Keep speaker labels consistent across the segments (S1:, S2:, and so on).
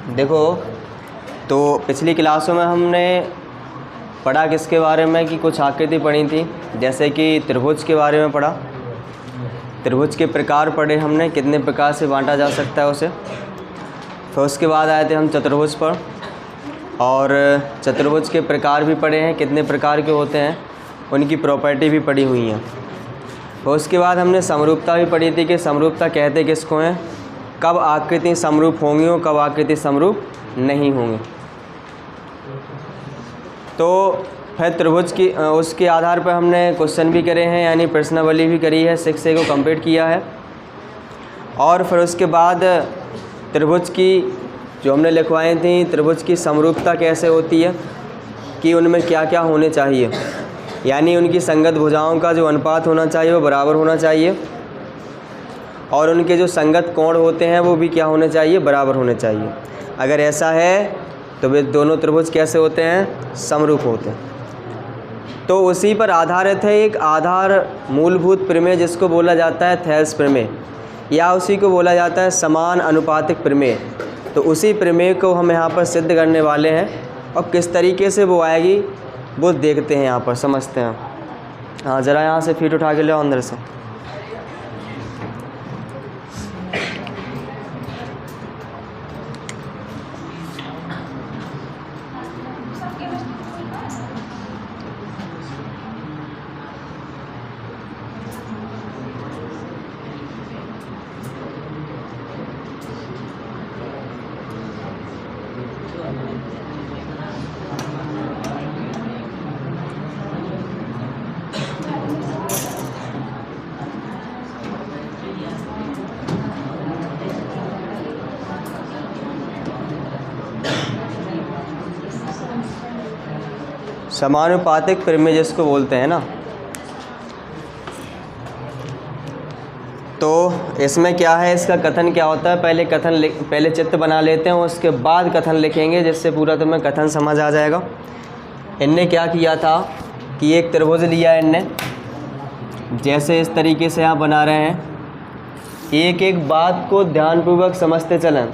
S1: देखो, तो पिछली क्लासों में हमने पढ़ा किसके बारे में कि कुछ आकृति पढ़ी थी, जैसे कि त्रिभुज के बारे में पढ़ा। त्रिभुज के प्रकार पढ़े हमने, कितने प्रकार से बांटा जा सकता है उसे। फिर उसके बाद आए थे हम चतुर्भुज पर, और चतुर्भुज के प्रकार भी पढ़े हैं, कितने प्रकार के होते हैं, उनकी प्रॉपर्टी भी पढ़ी हुई हैं। और उसके बाद हमने समरूपता भी पढ़ी थी कि समरूपता कहते किसको हैं, कब आकृति समरूप होंगी और कब आकृति समरूप नहीं होंगी। तो फिर त्रिभुज की उसके आधार पर हमने क्वेश्चन भी करे हैं, यानी प्रश्नावली भी करी है, 6A को कंप्लीट किया है। और फिर उसके बाद त्रिभुज की जो हमने लिखवाई थी, त्रिभुज की समरूपता कैसे होती है कि उनमें क्या क्या होने चाहिए, यानी उनकी संगत भुजाओं का जो अनुपात होना चाहिए वो बराबर होना चाहिए, और उनके जो संगत कोण होते हैं वो भी क्या होने चाहिए, बराबर होने चाहिए। अगर ऐसा है तो वे दोनों त्रिभुज कैसे होते हैं, समरूप होते हैं। तो उसी पर आधारित है एक आधार मूलभूत प्रमेय जिसको बोला जाता है थेल्स प्रमेय, या उसी को बोला जाता है समान अनुपातिक प्रमेय। तो उसी प्रमेय को हम यहाँ पर सिद्ध करने वाले हैं, और किस तरीके से वो आएगी वो देखते हैं, यहाँ पर समझते हैं। हाँ, ज़रा यहाँ से फीट उठा के ले अंदर से। समानुपातिक प्रमेय जिसको बोलते हैं ना, तो इसमें क्या है, इसका कथन क्या होता है, पहले चित्र बना लेते हैं, उसके बाद कथन लिखेंगे, जिससे पूरा तुम्हें कथन समझ आ जाएगा। इनने क्या किया था कि एक त्रिभुज लिया इनने, जैसे इस तरीके से यहाँ बना रहे हैं। एक एक बात को ध्यानपूर्वक समझते चलें,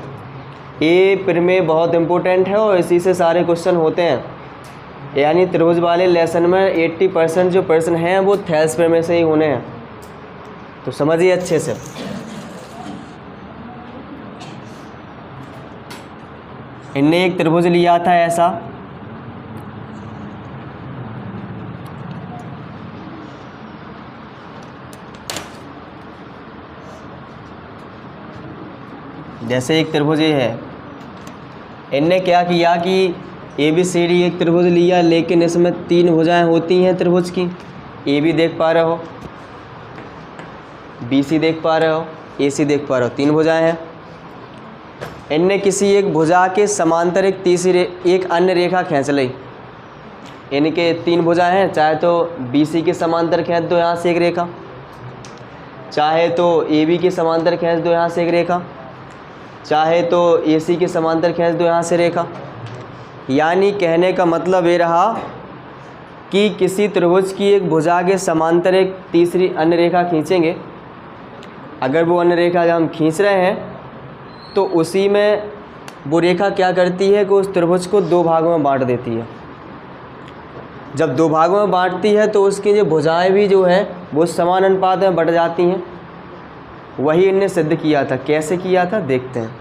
S1: ये प्रमेय बहुत इम्पोर्टेंट है और इसी से सारे क्वेश्चन होते हैं। यानी त्रिभुज वाले लेसन में 80% जो प्रश्न हैं वो थेल्स प्रमेय से ही होने हैं, तो समझिए अच्छे से। इनने एक त्रिभुज लिया था ऐसा, जैसे एक त्रिभुज ये है। इनने क्या किया कि ABCD एक त्रिभुज लिया, लेकिन इसमें 3 भुजाएं होती हैं त्रिभुज की। AB देख पा रहे हो, BC देख पा रहे हो, AC देख पा रहे हो, 3 भुजाएं हैं। इनने किसी एक भुजा के समांतर एक अन्य रेखा खींच ली। इनके 3 भुजाएं हैं, चाहे तो BC के समांतर खींच दो यहाँ से एक रेखा, चाहे तो AB के समांतर खींच दो यहाँ से एक रेखा, चाहे तो AC के समांतर खींच दो यहाँ से रेखा। यानी कहने का मतलब ये रहा कि किसी त्रिभुज की एक भुजा के समांतर एक तीसरी अन्य रेखा खींचेंगे। अगर वो अन्य रेखा जब हम खींच रहे हैं तो उसी में वो रेखा क्या करती है कि उस त्रिभुज को 2 भागों में बांट देती है। जब 2 भागों में बांटती है तो उसकी जो भुजाएं भी जो है वो समान अनुपात में बट जाती हैं। वही इनने सिद्ध किया था। कैसे किया था देखते हैं।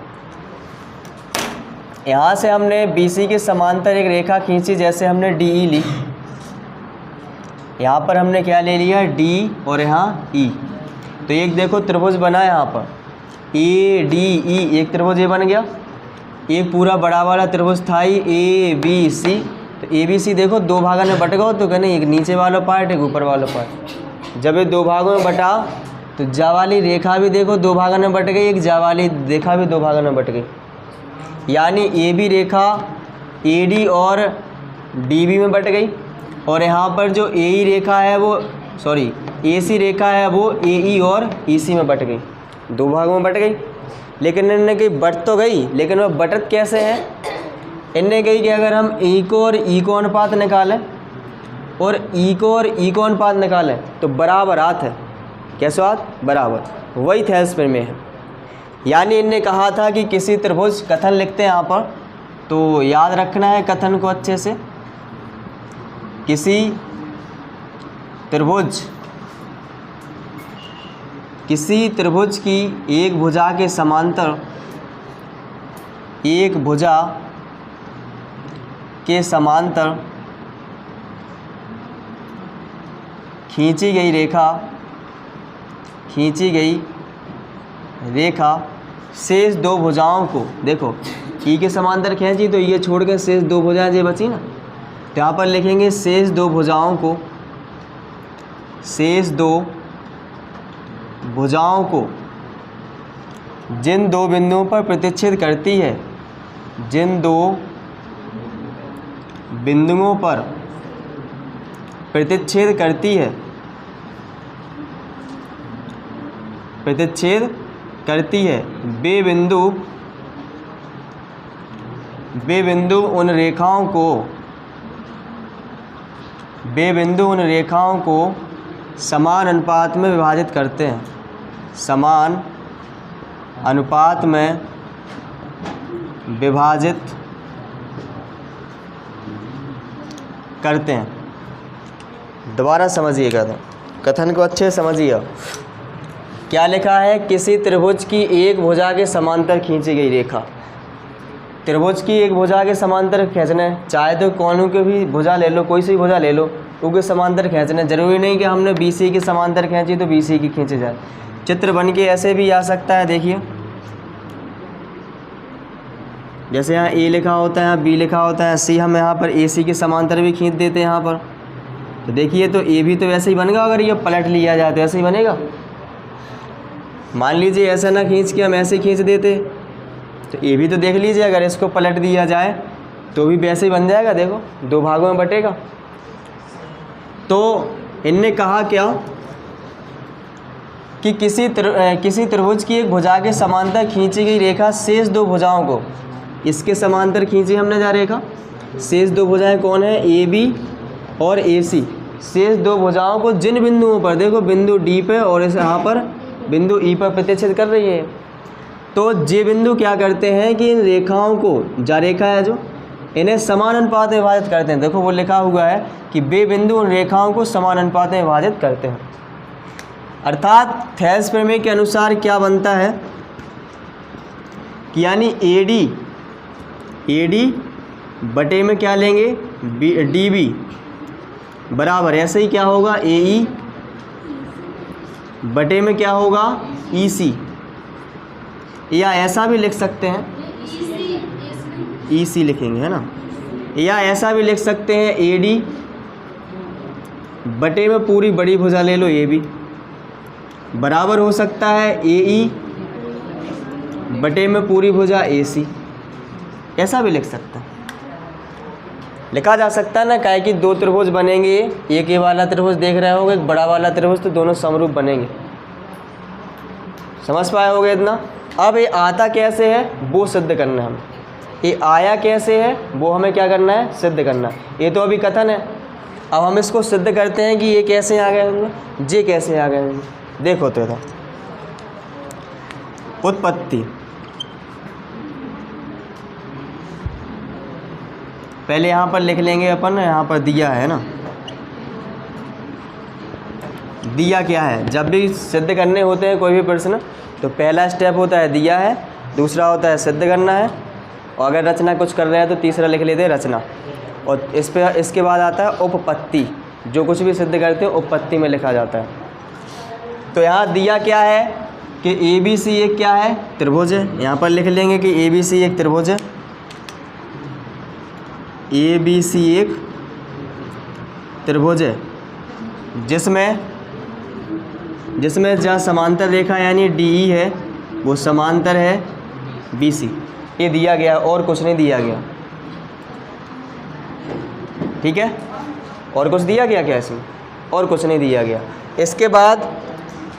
S1: यहाँ से हमने BC के समांतर एक रेखा खींची, जैसे हमने DE ली। यहाँ पर हमने क्या ले लिया, D, और यहाँ E। तो एक देखो त्रिभुज बना यहाँ पर ADE, एक त्रिभुज ये बन गया। एक पूरा बड़ा वाला त्रिभुज था ABC। तो ABC देखो 2 भागों में बट गया, तो कहने एक नीचे वाला पार्ट एक ऊपर वाला पार्ट। जब ये 2 भागों में बटा तो जा वाली रेखा भी देखो 2 भागों में बट गई, एक जा वाली रेखा भी 2 भागों में बट गई। यानी AB रेखा AD और DB में बट गई, और यहाँ पर जो AE रेखा है वो AC रेखा है वो AE और EC में बट गई, 2 भागों में बट गई। लेकिन इनने कही बट तो गई, लेकिन वह बटत कैसे है। इनने कही कि अगर हम E को और E को अनुपात निकालें और E को और E को अनुपात निकालें तो बराबर आत है। कैसे आत, बराबर। वही थेल्स प्रमेय है। यानी इनने कहा था कि किसी त्रिभुज, कथन लिखते हैं यहाँ पर, तो याद रखना है कथन को अच्छे से। किसी त्रिभुज की एक भुजा के समांतर, एक भुजा के समांतर खींची गई रेखा शेष दो भुजाओं को, देखो ई के समांतर खींची तो ये छोड़ के शेष दो भुजाएं जो बची ना, तो यहाँ पर लिखेंगे शेष दो भुजाओं को जिन दो बिंदुओं पर प्रतिच्छेद करती है, जिन दो बिंदुओं पर प्रतिच्छेद करती है, वे बिंदु उन रेखाओं को समान अनुपात में विभाजित करते हैं, समान अनुपात में विभाजित करते हैं। दोबारा समझिएगा, कथन को अच्छे से समझिए। क्या लिखा है? किसी त्रिभुज की एक भुजा के समांतर खींची गई रेखा। त्रिभुज की एक भुजा के समांतर खींचना है, चाहे तो कोनों की भी भुजा ले लो, कोई सी भुजा ले लो, क्योंकि समांतर खींचना है। जरूरी नहीं कि हमने BC की समांतर खींची तो BC की खींचे जाए। चित्र बन के ऐसे भी आ सकता है, देखिए जैसे यहाँ A लिखा होता है, यहाँ B लिखा होता है, C हम यहाँ पर AC के समांतर भी खींच देते हैं यहाँ पर। तो देखिए तो A भी तो वैसे ही बनेगा, अगर ये पलट लिया जाए तो ऐसे ही बनेगा। मान लीजिए ऐसा ना खींच के हम ऐसे ही खींच देते तो A भी तो देख लीजिए, अगर इसको पलट दिया जाए तो भी वैसे ही बन जाएगा। देखो दो भागों में बटेगा। तो इनने कहा क्या कि किसी त्रिभुज की एक भुजा के समांतर खींची गई रेखा शेष दो भुजाओं को, इसके समांतर खींची हमने जा रेखा, शेष दो भुजाएं कौन है? AB और AC। शेष दो भुजाओं को जिन बिंदुओं पर, देखो बिंदु D पे और इस यहाँ पर बिंदु E पर प्रतिच्छेद कर रही है, तो जे बिंदु क्या करते हैं कि इन रेखाओं को, जा रेखा है जो, इन्हें समान अनुपात में विभाजित करते हैं। देखो वो लिखा हुआ है कि वे बिंदु उन रेखाओं को समान अनुपात में विभाजित करते हैं। अर्थात थेल्स प्रमेय के अनुसार क्या बनता है कि यानी AD बटे में क्या लेंगे? DB बराबर, ऐसे ही क्या होगा? AE बटे में क्या होगा? EC, या ऐसा भी लिख सकते हैं, EC लिखेंगे है ना, या ऐसा भी लिख सकते हैं AD बटे में पूरी बड़ी भुजा ले लो AB, बराबर हो सकता है AE बटे में पूरी भुजा AC। ऐसा भी लिख सकते हैं, लिखा जा सकता है ना। काहे कि दो त्रिभुज बनेंगे, एक ये वाला त्रिभुज देख रहे होगे, एक बड़ा वाला त्रिभुज, तो दोनों समरूप बनेंगे। समझ पाए होगे इतना? अब ये आता कैसे है वो सिद्ध करना है हमें, ये आया कैसे है वो हमें क्या करना है? सिद्ध करना है। ये तो अभी कथन है, अब हम इसको सिद्ध करते हैं कि ये कैसे आ गए होंगे, जे कैसे आ गए होंगे। देखो तो इधर उत्पत्ति, पहले यहाँ पर लिख लेंगे अपन, यहाँ पर दिया है ना, दिया क्या है? जब भी सिद्ध करने होते हैं कोई भी प्रश्न, तो पहला स्टेप होता है दिया है, दूसरा होता है सिद्ध करना है, और अगर रचना कुछ कर रहे हैं तो तीसरा लिख लेते हैं रचना, और इसके बाद आता है उपपत्ति। जो कुछ भी सिद्ध करते हैं उपपत्ति में लिखा जाता है। तो यहाँ दिया क्या है कि ABC एक क्या है? त्रिभुज है। यहाँ पर लिख लेंगे कि ABC एक त्रिभुज है, ABC एक त्रिभुज है जिसमें जहाँ समांतर रेखा यानी DE है वो समांतर है BC। ये दिया गया, और कुछ नहीं दिया गया। ठीक है, और कुछ दिया गया क्या इसमें? और कुछ नहीं दिया गया। इसके बाद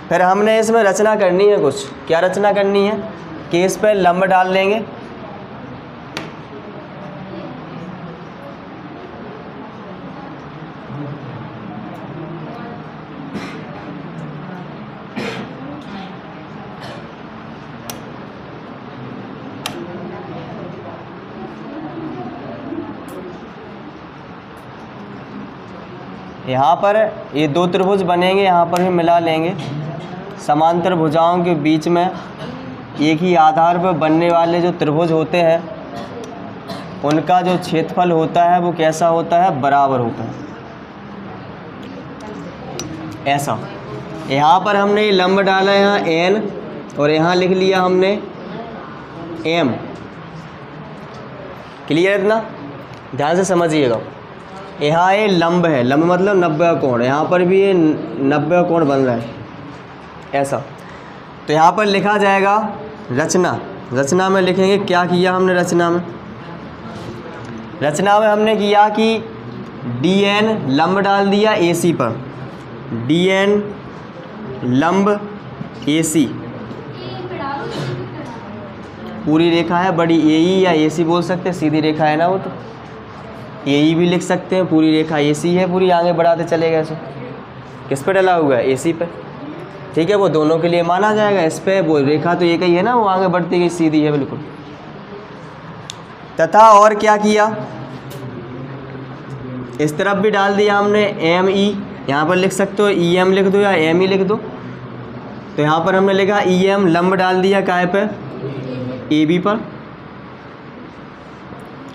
S1: फिर हमने इसमें रचना करनी है कुछ। क्या रचना करनी है कि इस पर लंब डाल लेंगे, यहाँ पर ये दो त्रिभुज बनेंगे, यहाँ पर भी मिला लेंगे। समांतर भुजाओं के बीच में एक ही आधार पर बनने वाले जो त्रिभुज होते हैं उनका जो क्षेत्रफल होता है वो कैसा होता है, बराबर होता है। ऐसा यहाँ पर हमने ये लंब डाला है यहाँ n और यहाँ लिख लिया हमने m। क्लियर इतना? ध्यान से समझिएगा। यहाँ ये लंब है, लंब मतलब 90 कोण, यहाँ पर भी ये 90 कोण बन रहा है ऐसा। तो यहाँ पर लिखा जाएगा रचना। रचना में लिखेंगे क्या किया हमने रचना में। रचना में हमने किया कि dn लंब डाल दिया AC पर, dn लंब AC, पूरी रेखा है बड़ी AE या AC बोल सकते हैं, सीधी रेखा है ना वो, तो AE भी लिख सकते हैं। पूरी रेखा AC है, पूरी आगे बढ़ाते चले गए। किस पे डला हुआ है, AC पे, ठीक है। वो दोनों के लिए माना जाएगा। इस पे वो रेखा तो एक ही है ना, वो आगे बढ़ती गई, सीधी है बिल्कुल। तथा और क्या किया, इस तरफ भी डाल दिया हमने ME, यहाँ पर लिख सकते हो EM लिख दो या ME लिख दो। तो यहाँ पर हमने लिखा EM लंब डाल दिया काय पे, AB पर,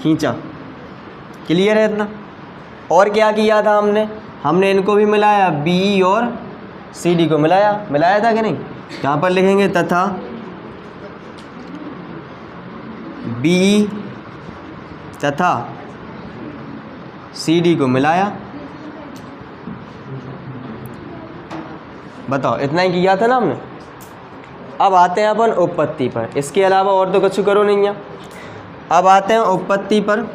S1: खींचा। क्लियर है इतना? और क्या किया था हमने इनको भी मिलाया, BE और CD को मिलाया था कि नहीं। यहाँ पर लिखेंगे तथा BE तथा CD को मिलाया। बताओ, इतना ही किया था ना हमने। अब आते हैं अपन उपपत्ति पर, इसके अलावा और तो कुछ करो नहीं है। अब आते हैं उपपत्ति पर।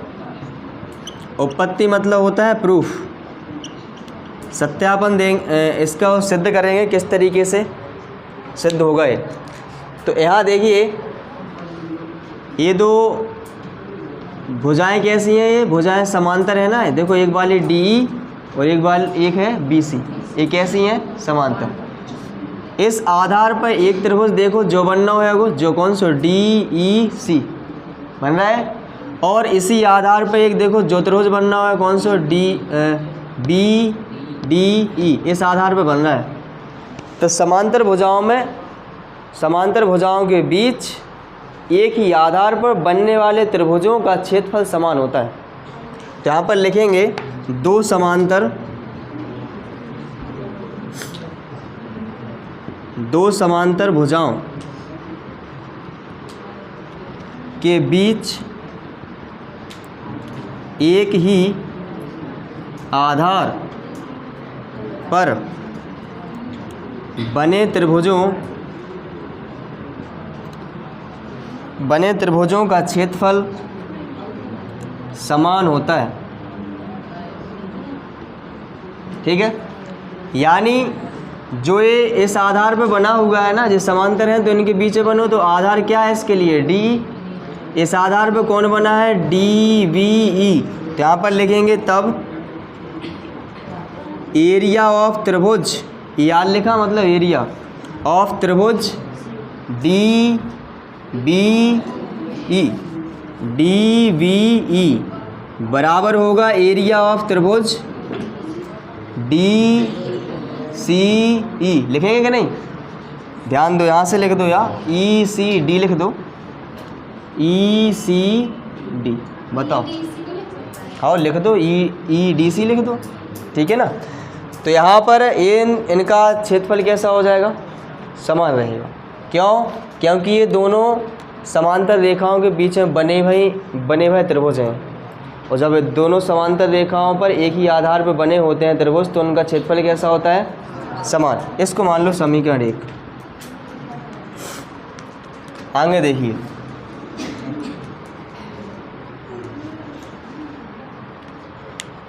S1: उपपत्ति मतलब होता है प्रूफ, सत्यापन देंगे, इसका सिद्ध करेंगे किस तरीके से सिद्ध होगा ये। तो यहाँ देखिए ये दो भुजाएं कैसी हैं, ये भुजाएं समांतर है ना। देखो एक वाली DE और एक है BC, ये कैसी हैं, समांतर। इस आधार पर एक त्रिभुज देखो जो बनना होगा, जो कौन सा DEC बन रहा है। और इसी आधार पर एक देखो जो त्रिभुज बनना होगा, कौन सा BDE, इस आधार पर बन रहा है। तो समांतर भुजाओं के बीच एक ही आधार पर बनने वाले त्रिभुजों का क्षेत्रफल समान होता है। तो यहाँ पर लिखेंगे दो समांतर भुजाओं के बीच एक ही आधार पर बने त्रिभुजों का क्षेत्रफल समान होता है। ठीक है, यानी जो ये इस आधार पे बना हुआ है ना, जो समांतर है तो इनके बीच में बनो, तो आधार क्या है इसके लिए, D। इस आधार पे कौन बना है, DVE। तो यहाँ पर लिखेंगे तब एरिया ऑफ त्रिभुज, यार लिखा मतलब एरिया ऑफ त्रिभुज DVE बराबर होगा एरिया ऑफ त्रिभुज DCE। लिखेंगे कि नहीं, ध्यान दो, यहाँ से लिख दो या ECD लिख दो, ECD बताओ, हाँ लिख दो, EDC लिख दो, ठीक है ना। तो यहाँ पर इनका क्षेत्रफल कैसा हो जाएगा, समान रहेगा। क्यों, क्योंकि ये दोनों समांतर रेखाओं के बीच में बने हुए त्रिभुज हैं। और जब दोनों समांतर रेखाओं पर एक ही आधार पर बने होते हैं त्रिभुज, तो उनका क्षेत्रफल कैसा होता है, समान। इसको मान लो समीकरण 1। आगे देखिए,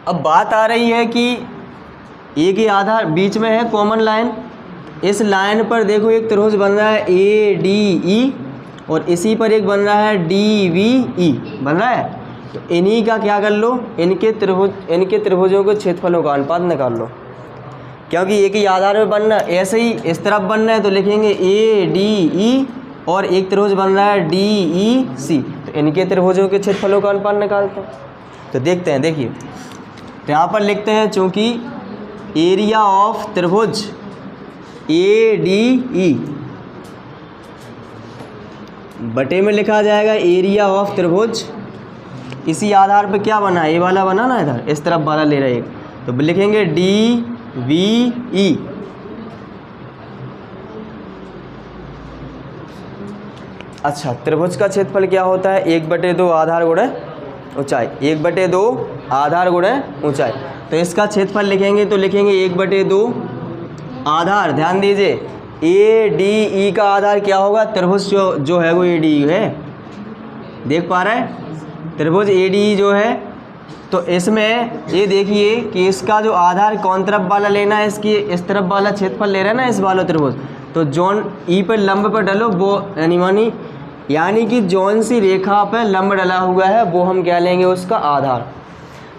S1: अब बात आ रही है कि एक ही आधार बीच में है, कॉमन लाइन। इस लाइन पर देखो एक त्रिभुज बन रहा है ADE और इसी पर एक बन रहा है DVE बन रहा है। तो इन्हीं का क्या कर लो, इनके त्रिभुजों के क्षेत्रफलों का अनुपात निकाल लो, क्योंकि एक ही आधार में बनना। ऐसे ही इस तरफ बनना है तो लिखेंगे ADE और एक त्रिभुज बन रहा है DEC, तो इनके त्रिभुजों के क्षेत्रफलों का अनुपात निकालते हैं। तो देखते हैं, देखिए तो यहाँ पर लिखते हैं, चूँकि एरिया ऑफ त्रिभुज ADE बटे में लिखा जाएगा एरिया ऑफ त्रिभुज। इसी आधार पे क्या बना, ये वाला बना ना, इधर इस तरफ वाला ले रहे हैं, तो लिखेंगे DVE। अच्छा, त्रिभुज का क्षेत्रफल क्या होता है, 1/2 आधार गुणे ऊंचाई, 1/2 आधार गुणे ऊंचाई। तो इसका क्षेत्रफल लिखेंगे तो लिखेंगे 1/2 आधार, ध्यान दीजिए ADE का आधार क्या होगा, त्रिभुज जो है वो ADE है, देख पा रहे हैं, त्रिभुज ADE जो है। तो इसमें ये देखिए कि इसका जो आधार कौन तरफ वाला लेना है, इसकी इस तरफ वाला क्षेत्रफल ले रहे हैं ना, इस वाला त्रिभुज। तो जौन E पर लंब पर डलो वो यानी कि जौन सी रेखा पर लंब डला हुआ है वो हम क्या लेंगे, उसका आधार।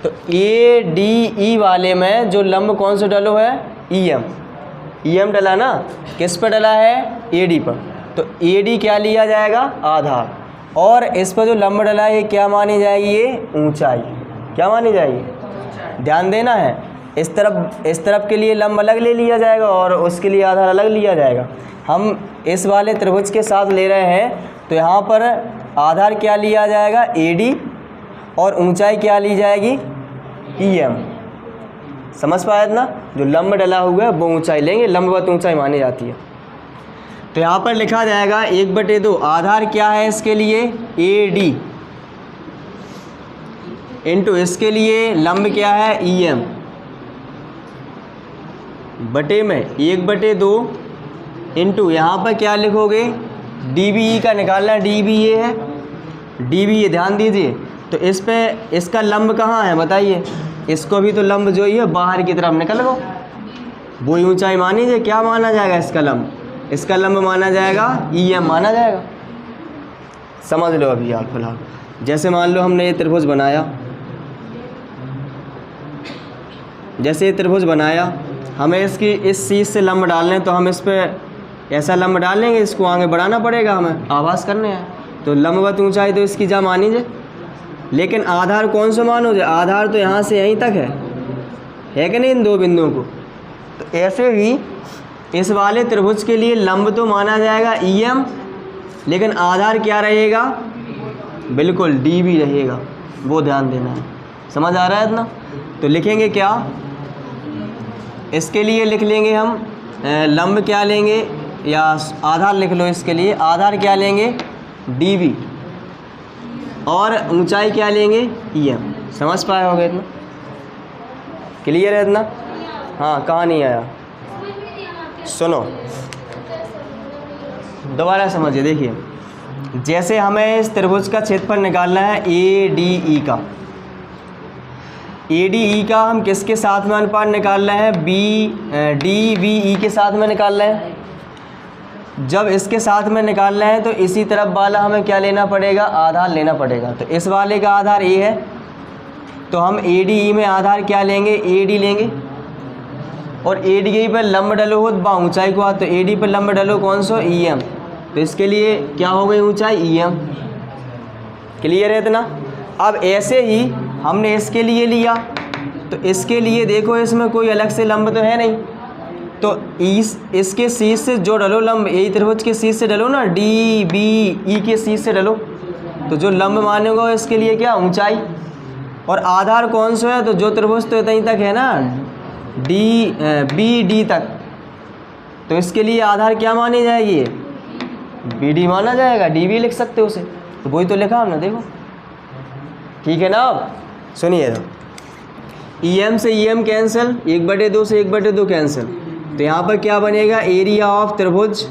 S1: तो ADE वाले में जो लंब कौन सा डलो है, EM डला ना, किस पर डला है, AD पर। तो AD क्या लिया जाएगा, आधार, और इस पर जो लंब डला है ये क्या मानी जाएगी, ये ऊंचाई। क्या मानी जाएगी, ध्यान देना है, इस तरफ के लिए लंब अलग ले लिया जाएगा और उसके लिए आधार अलग लिया जाएगा। हम इस वाले त्रिभुज के साथ ले रहे हैं तो यहाँ पर आधार क्या लिया जाएगा, AD, और ऊंचाई क्या ली जाएगी, EM। समझ पाया ना, जो लंब डला हुआ है वो ऊंचाई लेंगे, लंबवत ऊंचाई मानी जाती है। तो यहाँ पर लिखा जाएगा 1/2 आधार क्या है इसके लिए, AD, इंटू इसके लिए लंब क्या है, EM, बटे में 1/2 इंटू यहाँ पर क्या लिखोगे, DBE का निकालना है, DBE है, DBE ध्यान दीजिए। तो इस पे इसका लंब कहाँ है बताइए, इसको भी तो लंब जो ही है बाहर की तरफ निकल गो, वो ऊंचाई मानी जाए, क्या माना जाएगा इसका लंब, इसका लंब माना जाएगा EM माना जाएगा। समझ लो अभी यार फिलहाल, जैसे मान लो हमने ये त्रिभुज बनाया, जैसे ये त्रिभुज बनाया, हमें इसकी इस चीज़ से लंब डालने हैं, तो हम इस पर ऐसा लंब डाल लेंगे, इसको आगे बढ़ाना पड़ेगा, हमें आभास करने हैं। तो लंबवत ऊंचाई तो इसकी जा मानी जाए, लेकिन आधार कौन सा मानो जाए, आधार तो यहाँ से यहीं तक है कि नहीं, इन दो बिंदुओं को। तो ऐसे ही इस वाले त्रिभुज के लिए लंब तो माना जाएगा EM, लेकिन आधार क्या रहेगा, बिल्कुल DB रहेगा, वो ध्यान देना है। समझ आ रहा है इतना। तो लिखेंगे क्या, इसके लिए लिख लेंगे हम लंब क्या लेंगे, या आधार लिख लो, इसके लिए आधार क्या लेंगे, DB, और ऊंचाई क्या लेंगे, EM। समझ पाए होगे इतना, क्लियर है इतना। हाँ, कहाँ नहीं आया, सुनो दोबारा समझिए। देखिए, जैसे हमें इस त्रिभुज का क्षेत्रफल निकालना है ADE का, ADE का हम किसके साथ में अनुपात निकाल रहे हैं, DBE के साथ में निकाल रहे हैं। जब इसके साथ में निकाल रहे हैं तो इसी तरफ वाला हमें क्या लेना पड़ेगा, आधार लेना पड़ेगा। तो इस वाले का आधार A है, तो हम ADE में आधार क्या लेंगे, AD लेंगे, और AD पर लंब डलो हो बा ऊंचाई को, तो AD पर लंब डलो कौन सा, EM। तो इसके लिए क्या हो गई ऊंचाई, EM। क्लियर है इतना। अब ऐसे ही हमने इसके लिए लिया, तो इसके लिए देखो इसमें कोई अलग से लंब तो है नहीं, तो इसके शीर्ष से जो डलो लंब, यही त्रिभुज के शीर्ष से डलो ना, DBE के शीर्ष से डलो, तो जो लंब मानेगा इसके लिए क्या, ऊंचाई। और आधार कौन सा है, तो जो त्रिभुज तो इतनी तक है ना, BD तक, तो इसके लिए आधार क्या मानी जाएगी, BD माना जाएगा, DB लिख सकते हो उसे, तो वही तो लिखा हमने, देखो ठीक है ना। सुनिए, EM से EM कैंसिल, 1/2 से 1/2 कैंसिल, तो यहाँ पर क्या बनेगा, एरिया ऑफ त्रिभुज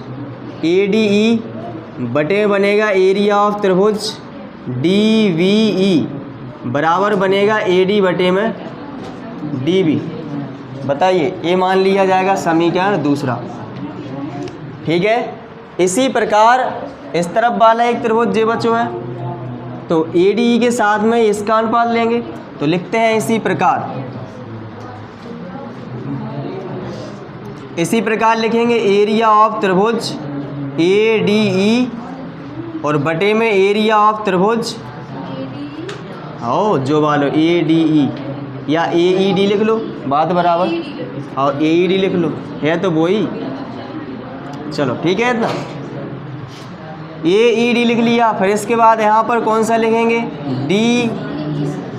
S1: ADE बटे में बनेगा एरिया ऑफ त्रिभुज DVE बराबर बनेगा AD बटे में DB। बताइए, ये मान लिया जाएगा समीकरण दूसरा, ठीक है। इसी प्रकार इस तरफ वाला एक त्रिभुज जे बचो है, तो ADE के साथ में इसका अनुपात लेंगे, तो लिखते हैं इसी प्रकार लिखेंगे एरिया ऑफ त्रिभुज ADE और बटे में एरिया ऑफ त्रिभुज जो वालो ADE या AED लिख लो, बात बराबर। और ए ई डी लिख लो, है तो वो ही। चलो ठीक है इतना, ए ई डी लिख लिया। फिर इसके बाद यहाँ पर कौन सा लिखेंगे, डी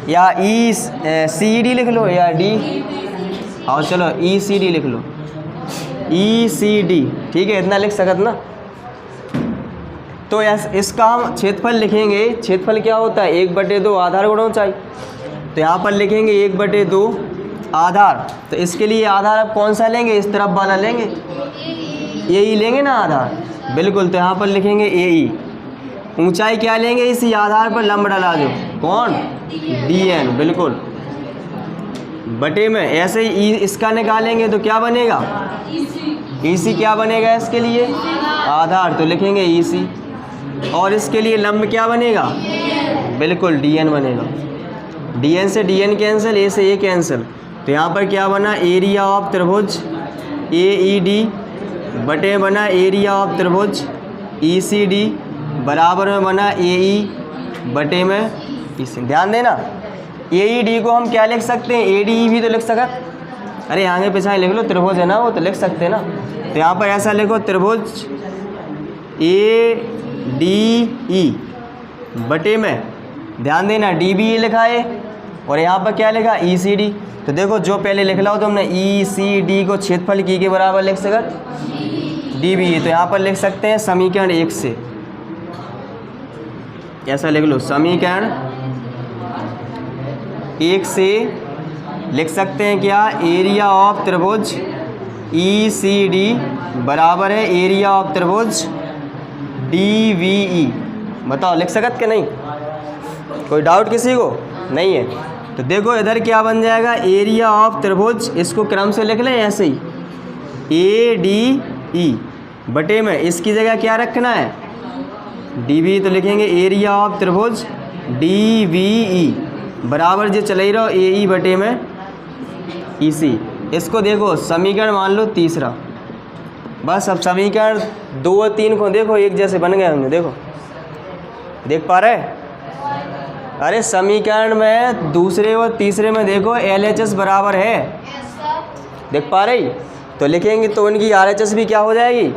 S1: या ई सी डी लिख लो या डी, और चलो ई सी डी लिख लो, ई सी डी। ठीक है इतना लिख सकत ना। तो इसका हम क्षेत्रफल लिखेंगे। क्षेत्रफल क्या होता है, 1/2 आधार गुणा ऊंचाई। तो यहाँ पर लिखेंगे 1/2 आधार। तो इसके लिए आधार अब कौन सा लेंगे, इस तरफ वाला लेंगे, ए ई लेंगे ना आधार, बिल्कुल। तो यहाँ पर लिखेंगे ए ई। ऊंचाई क्या लेंगे, इसी आधार पर लंब डला दो, कौन, डी एन, बिल्कुल, बटे में। ऐसे ही इसका निकालेंगे तो क्या बनेगा, ई सी। क्या बनेगा इसके लिए, आधार, तो लिखेंगे ई सी। और इसके लिए लंब क्या बनेगा, बिल्कुल डी एन बनेगा। डी एन से डी एन कैंसिल, ए से ए कैंसिल। तो यहाँ पर क्या बना, एरिया ऑफ त्रिभुज ए ई डी बटे बना एरिया ऑफ त्रिभुज ई सी डी बराबर में बना ए ई बटे में ई सी। ध्यान देना, ए ई डी को हम क्या लिख सकते हैं, ए डी ई भी तो लिख सकते। अरे आगे पीछे लिख लो, त्रिभुज है ना वो, तो लिख सकते हैं ना। तो यहाँ पर ऐसा लिखो, त्रिभुज ए डी ई बटे में, ध्यान देना डी बी ई लिखा है और यहाँ पर क्या लिखा, ई सी डी। तो देखो जो पहले लिख लो तो हमने ई सी डी को क्षेत्रफल की के बराबर लिख सकते डी बी ई। तो यहाँ पर लिख सकते हैं समीकरण 1 से, ऐसा लिख लो, समीकरण 1 से लिख सकते हैं क्या, एरिया ऑफ त्रिभुज ई सी डी बराबर है एरिया ऑफ त्रिभुज डी वी ई। बताओ लिख सकते कि नहीं, कोई डाउट किसी को नहीं है। तो देखो इधर क्या बन जाएगा, एरिया ऑफ त्रिभुज, इसको क्रम से लिख लें ऐसे ही, ए डी ई बटे में इसकी जगह क्या रखना है, डी वी। तो लिखेंगे एरिया ऑफ त्रिभुज डी वी ई बराबर जो चले ही रहो ए ई बटे में ई सी। इसको देखो समीकरण मान लो तीसरा। बस अब समीकरण 2 और 3 को देखो एक जैसे बन गए हमने, देखो देख पा रहे। अरे समीकरण में दूसरे और तीसरे में देखो एल एच एस बराबर है, देख पा रही। तो लिखेंगे तो उनकी आर एच एस भी क्या हो जाएगी।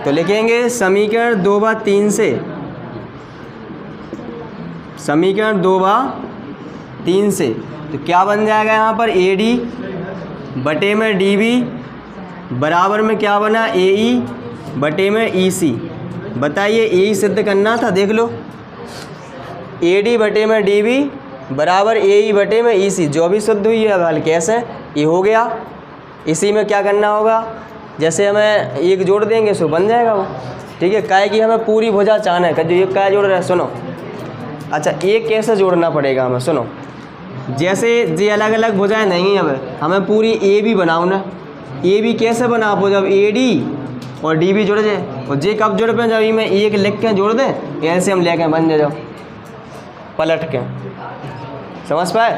S1: तो लिखेंगे समीकरण 2/3 से, समीकरण 2/3 से। तो क्या बन जाएगा यहाँ पर, ए डी बटे में डी बी बराबर में क्या बना, ए ई बटे में ई सी। बताइए ए ई सिद्ध करना था, देख लो, ए डी बटे में डी बी बराबर ए ई बटे में ई सी। जो भी सिद्ध हुई है हल कैसे, ये हो गया। इसी में क्या करना होगा, जैसे हमें एक जोड़ देंगे सो बन जाएगा वो। ठीक है, काय की हमें पूरी भुजा चाहना है, जो एक काय जोड़ रहा है, सुनो। अच्छा एक कैसे जोड़ना पड़ेगा हमें, सुनो। जैसे ये अलग अलग भुजाएं नहीं, हमें पूरी ए बी बनाओ ना। ए बी कैसे बनाओ, जब ए डी और डी बी जुड़ जाए, और जे कब जुड़ पे, जब में एक लिख के जोड़ दें, ऐसे हम लेके बन जाओ पलट के, समझ पाए।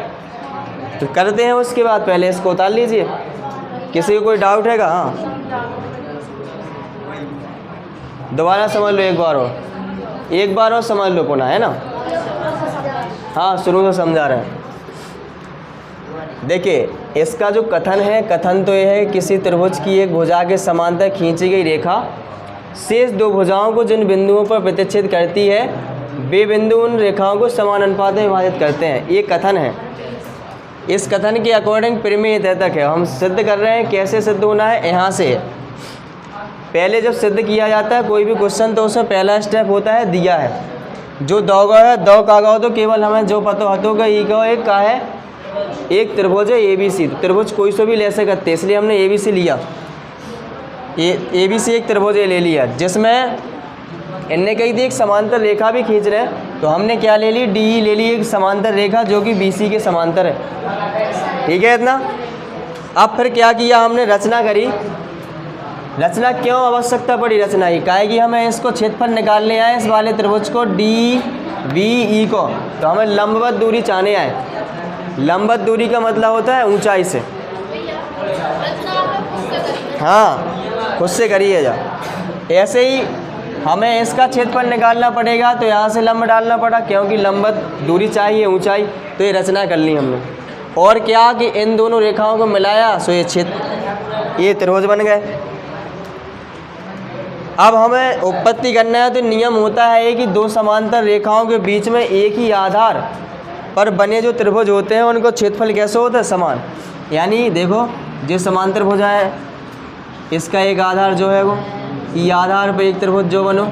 S1: तो करते हैं उसके बाद, पहले इसको उतार लीजिए। किसी को कोई डाउट है? हाँ दोबारा समझ लो एक बार और समझ लो पुनः, है ना। हाँ शुरू से समझा रहे हैं। देखिए इसका जो कथन है, कथन तो यह है किसी त्रिभुज की एक भुजा के समांतर खींची गई रेखा शेष दो भुजाओं को जिन बिंदुओं पर प्रतिच्छेद करती है वे बिंदु उन रेखाओं को समान अनुपात में विभाजित करते हैं। ये कथन है। इस कथन के अकॉर्डिंग प्रमेय तक है। हम सिद्ध कर रहे हैं। कैसे सिद्ध होना है, यहाँ से। पहले जब सिद्ध किया जाता है कोई भी क्वेश्चन तो उसमें पहला स्टेप होता है दिया है जो दो का है, दो का हो तो केवल हमें जो पता हतो का ई का एक का है, एक त्रिभुज है ए बी सी। त्रिभुज कोई सा भी ले सकते, इसलिए हमने ए बी सी लिया। ए बी सी एक त्रिभुज ले लिया जिसमें इनने कही थी एक समांतर रेखा भी खींच रहे हैं, तो हमने क्या ले ली, डी ले ली, एक समांतर रेखा जो कि बी सी के समांतर है। ठीक है इतना। अब फिर क्या किया हमने, रचना करी। रचना क्यों आवश्यकता पड़ी, रचना ही काहे कि हमें इसको क्षेत्रफल निकालने आए इस वाले त्रिभुज को डी वी ई को, तो हमें लंबवत दूरी चाहने आए। लंबवत दूरी का मतलब होता है ऊंचाई से। हाँ खुद से करिए जा। ऐसे ही हमें इसका क्षेत्रफल निकालना पड़ेगा, तो यहाँ से लंब डालना पड़ा क्योंकि लंबवत दूरी चाहिए ऊंचाई। तो ये रचना कर ली हमने। और क्या कि इन दोनों रेखाओं को मिलाया सो ये क्षेत्र ये त्रिभुज बन गए। अब हमें उत्पत्ति करना है तो नियम होता है कि दो समांतर रेखाओं के बीच में एक ही आधार पर बने जो त्रिभुज होते हैं उनको क्षेत्रफल कैसे होता है, समान। यानी देखो जो समांतर भुजा है इसका एक आधार जो है वो ई आधार पर एक त्रिभुज जो बनो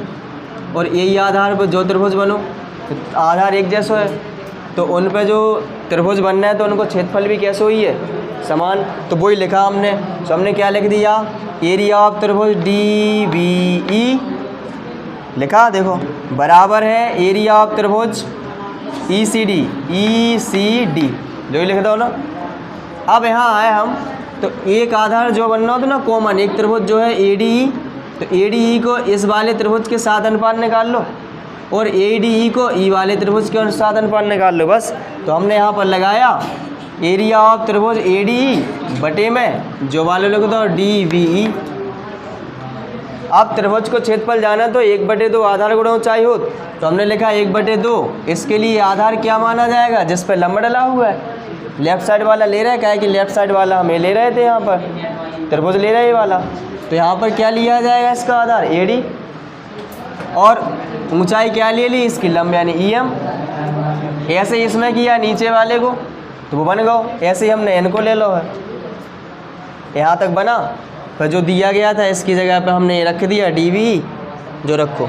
S1: और यही आधार पर जो त्रिभुज बनो तो आधार एक जैसा है, तो उन पे जो त्रिभुज बनना है तो उनको क्षेत्रफल भी कैसे हुई है, समान। तो वही लिखा हमने। तो हमने क्या लिख दिया, एरिया ऑफ त्रिभुज DBE लिखा, देखो बराबर है एरिया ऑफ त्रिभुज ECD जो ही लिख दो ना। अब यहाँ आए हम तो एक आधार जो बनना हो तो ना कॉमन एक त्रिभुज जो है ADE, तो ADE को इस वाले त्रिभुज के साथ अनुपात निकाल लो और ADE को ई वाले त्रिभुज के साथ अनुपात निकाल लो बस। तो हमने यहाँ पर लगाया एरिया ऑफ त्रिभुज ADE बटे में जो वाले लोग तो DBE। अब त्रिभुज को क्षेत्रफल जाना तो 1/2 आधार गुणा ऊंचाई हो, तो हमने लिखा 1/2। इसके लिए आधार क्या माना जाएगा, जिस पर लंब डला हुआ है। लेफ्ट साइड वाला ले रहा है, क्या है कि लेफ्ट साइड वाला हमें ले रहे थे, यहाँ पर त्रिभुज ले रहा है ये वाला, तो यहाँ पर क्या लिया जाएगा इसका आधार AD और ऊंचाई क्या ले ली इसकी लंब यानी EM। ऐसे इसमें किया नीचे वाले को तो वो बन गया, ऐसे ही हमने n को ले लो है, यहाँ तक बना। फिर जो दिया गया था इसकी जगह पे हमने ये रख दिया DBE जो रखो।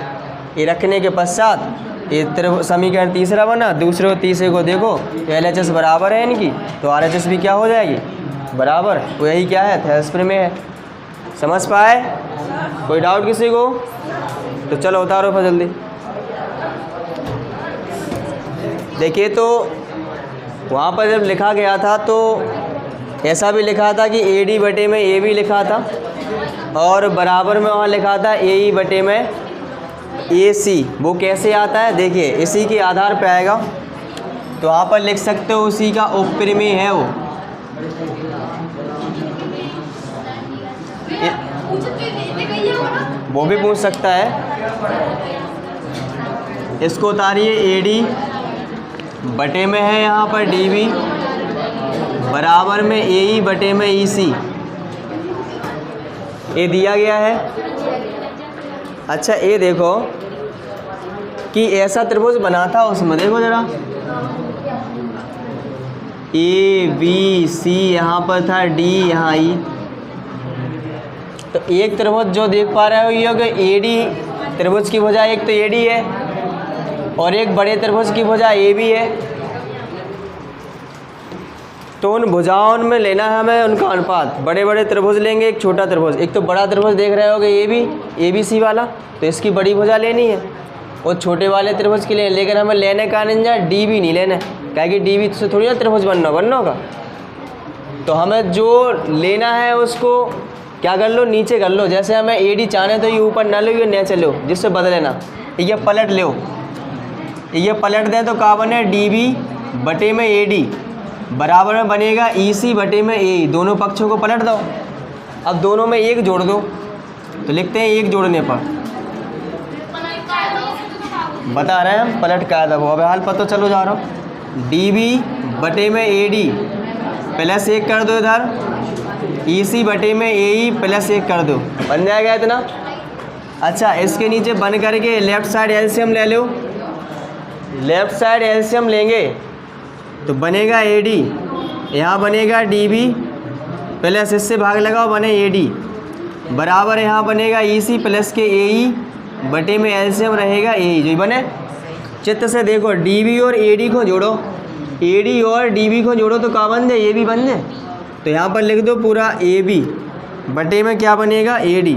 S1: ये रखने के पश्चात ये समीकरण तीसरा बना, दूसरे और तीसरे को देखो LHS बराबर है इनकी, तो RHS भी क्या हो जाएगी बराबर। वो यही क्या है, थेरस्पर में है। समझ पाए, कोई डाउट किसी को? तो चलो उतारो फिर जल्दी। देखिए तो वहाँ पर जब लिखा गया था तो ऐसा भी लिखा था कि AD बटे में AB लिखा था और बराबर में वहाँ लिखा था AE बटे में AC। वो कैसे आता है देखिए, इसी के आधार पे आएगा, तो वहाँ पर लिख सकते हो उसी का उपरिमेय है वो भी पूछ सकता है। इसको उतारिए AD बटे में है यहाँ पर DB बराबर में AE बटे में EC, ये दिया गया है। अच्छा ये देखो कि ऐसा त्रिभुज बना था उसमें, देखो जरा ABC यहाँ पर था, D यहाँ E। तो एक त्रिभुज जो देख पा रहे हो ये होगा AD त्रिभुज की भुजा एक तो AD है और एक बड़े त्रिभुज की भुजा AB है। तो उन भुजाओं में लेना है हमें उनका अनुपात। बड़े बड़े त्रिभुज लेंगे, एक छोटा त्रिभुज। एक तो बड़ा त्रिभुज देख रहे होगे ABC वाला, तो इसकी बड़ी भुजा लेनी है और छोटे वाले त्रिभुज के लिए। लेकिन हमें लेने का नहीं जा DB नहीं लेना, क्या कि DB से थोड़ी ना त्रिभुज बनना होगा। तो हमें जो लेना है उसको क्या कर लो, नीचे कर लो। जैसे हमें AD चाहने तो ये ऊपर ना लो, ये नीचे लो, जिससे बदले ना। ये पलट लो, ये पलट दें तो क्या बने DB बटे में AD बराबर में बनेगा EC बटे में AE। दोनों पक्षों को पलट दो, अब दोनों में एक जोड़ दो, तो लिखते हैं एक जोड़ने पर बता रहे हैं हम पलट कायदा वो। अब हाल पता चलो जा रहा हूँ। DB बटे में AD प्लस 1 कर दो, इधर EC बटे में AE प्लस 1 कर दो, बन जाएगा इतना। अच्छा इसके नीचे बन करके लेफ्ट साइड एलसीएम ले लो। लेफ्ट साइड एलसीएम लेंगे तो बनेगा AD, यहाँ बनेगा DB प्लस इससे भाग लगाओ बने AD बराबर यहाँ बनेगा EC प्लस के AE बटे में एलसीएम रहेगा AE जो बने। चित्त से देखो DB और AD को जोड़ो, AD और DB को जोड़ो तो क्या बन जाए, ये भी बन जाए। तो यहाँ पर लिख दो पूरा AB बटे में क्या बनेगा AD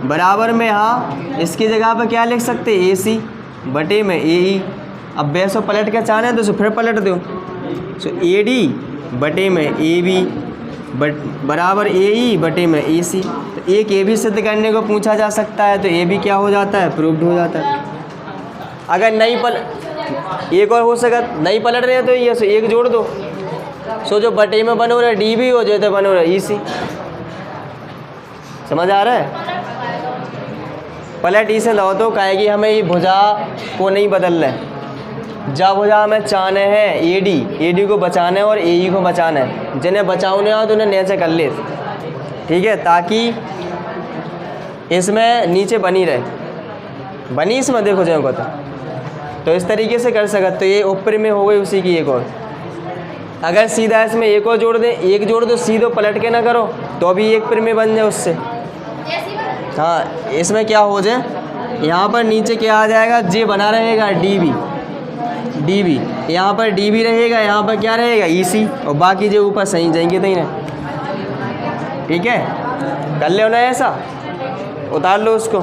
S1: बराबर में यहाँ इसकी जगह पर क्या लिख सकते AC बटे में AE। अब वैसो पलट के चाहना है तो फिर पलट दो। सो AD बटे में AB बराबर AE बटे में AC। तो एक AB सिद्ध करने को पूछा जा सकता है तो AB क्या हो जाता है, प्रूव्ड हो जाता है। अगर नहीं एक और हो सका नहीं पलट रहे तो ये सो एक जोड़ दो। सो जो बटे में बनो रहा DB हो जाए तो बनो रहा EC। समझ आ रहा है? पलट ई से लो तो कहेगी हमें ये भुजा को नहीं बदल रहे, जब भुजा हमें चाहने हैं AD को बचाना है और AE को बचाना है। जिन्हें बचाने हो तो उन्हें नीचे कर ले, ठीक है, ताकि इसमें नीचे बनी रहे, बनी इसमें देखो जो तो इस तरीके से कर सकते। तो ये ऊपर में हो गई उसी की एक और। अगर सीधा इसमें एक और जोड़ दें, एक जोड़ दो सीधो पलट के ना करो तो भी एक पर में बन जाए उससे। हाँ, इसमें क्या हो जाए, यहाँ पर नीचे क्या आ जाएगा, जे बना रहेगा डी बी, यहाँ पर डी बी रहेगा, यहाँ पर क्या रहेगा ई सी, और बाकी जो ऊपर सही जाएंगे तो ही ना। ठीक है, कर लो ना ऐसा, उतार लो उसको।